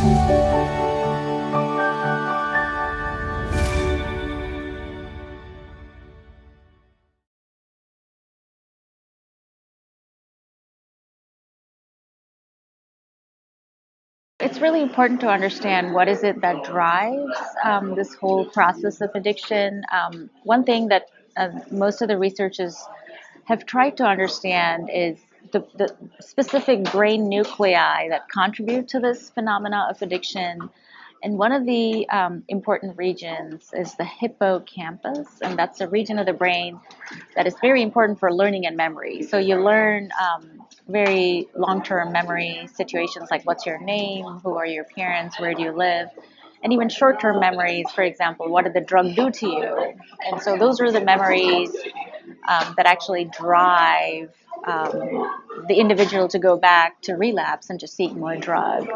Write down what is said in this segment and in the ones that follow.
It's really important to understand what is it that drives this whole process of addiction. One thing that most of the researchers have tried to understand is the specific brain nuclei that contribute to this phenomena of addiction. And one of the important regions is the hippocampus, and that's a region of the brain that is very important for learning and memory. So you learn very long-term memory situations like what's your name, who are your parents, where do you live, and even short-term memories, for example, what did the drug do to you? And so those are the memories that actually drive the individual to go back to relapse and to seek more drug.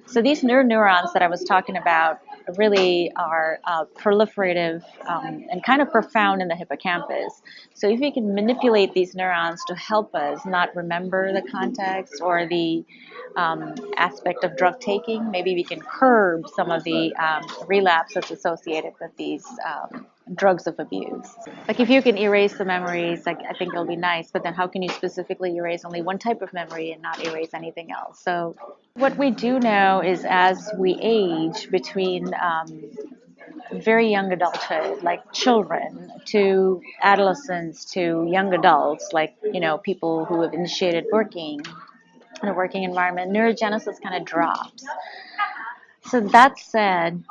So these neurons that I was talking about really are proliferative and kind of profound in the hippocampus. So if we can manipulate these neurons to help us not remember the context or the aspect of drug taking, maybe we can curb some of the relapse that's associated with these drugs of abuse. Like if you can erase the memories, like I think it'll be nice, but then how can you specifically erase only one type of memory and not erase anything else? So what we do know is as we age between very young adulthood, like children, to adolescents, to young adults, like, people who have initiated working in a working environment, neurogenesis kind of drops. So that said,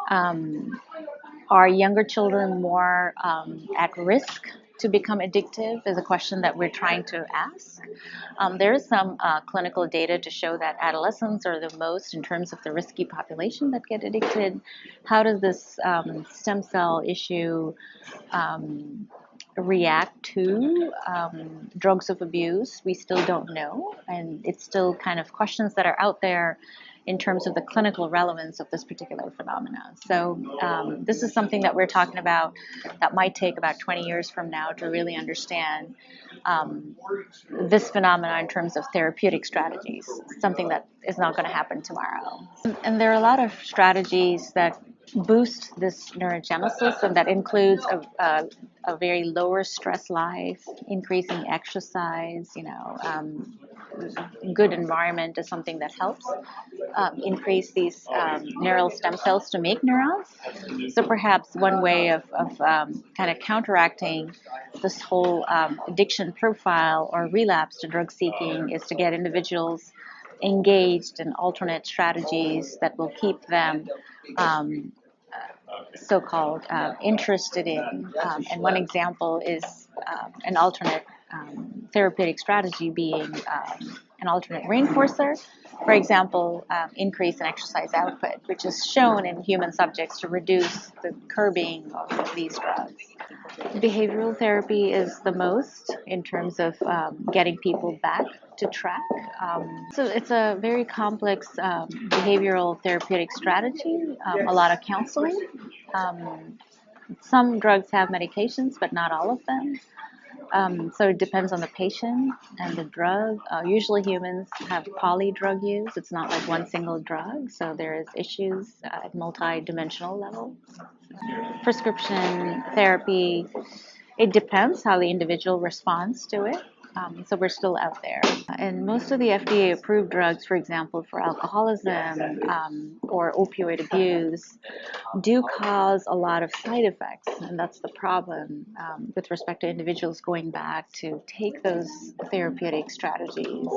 are younger children more at risk to become addictive is a question that we're trying to ask. There is some clinical data to show that adolescents are the most in terms of the risky population that get addicted. How does this stem cell issue react to drugs of abuse? We still don't know, and it's still kind of questions that are out there in terms of the clinical relevance of this particular phenomenon. So this is something that we're talking about that might take about 20 years from now to really understand this phenomenon in terms of therapeutic strategies, something that is not going to happen tomorrow. And there are a lot of strategies that boost this neurogenesis, and that includes a very lower stress life, increasing exercise, good environment is something that helps increase these neural stem cells to make neurons. So perhaps one way of kind of counteracting this whole addiction profile or relapse to drug seeking is to get individuals engaged in alternate strategies that will keep them so-called interested in. And one example is an alternate therapeutic strategy being an alternate reinforcer. For example, increase in exercise output, which is shown in human subjects to reduce the curbing of these drugs. Behavioral therapy is the most in terms of getting people back to track. So it's a very complex behavioral therapeutic strategy, a lot of counseling. Some drugs have medications, but not all of them. So it depends on the patient and the drug. Usually humans have polydrug use. It's not like one single drug. So there is issues at multi-dimensional level. Prescription therapy, it depends how the individual responds to it. So we're still out there. And most of the FDA-approved drugs, for example, for alcoholism or opioid abuse, do cause a lot of side effects. And that's the problem with respect to individuals going back to take those therapeutic strategies.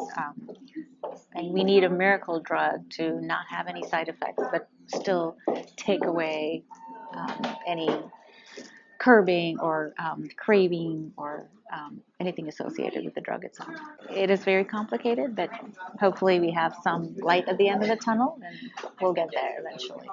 And we need a miracle drug to not have any side effects, but still take away any curbing or craving or anything associated with the drug itself. It is very complicated, but hopefully we have some light at the end of the tunnel and we'll get there eventually.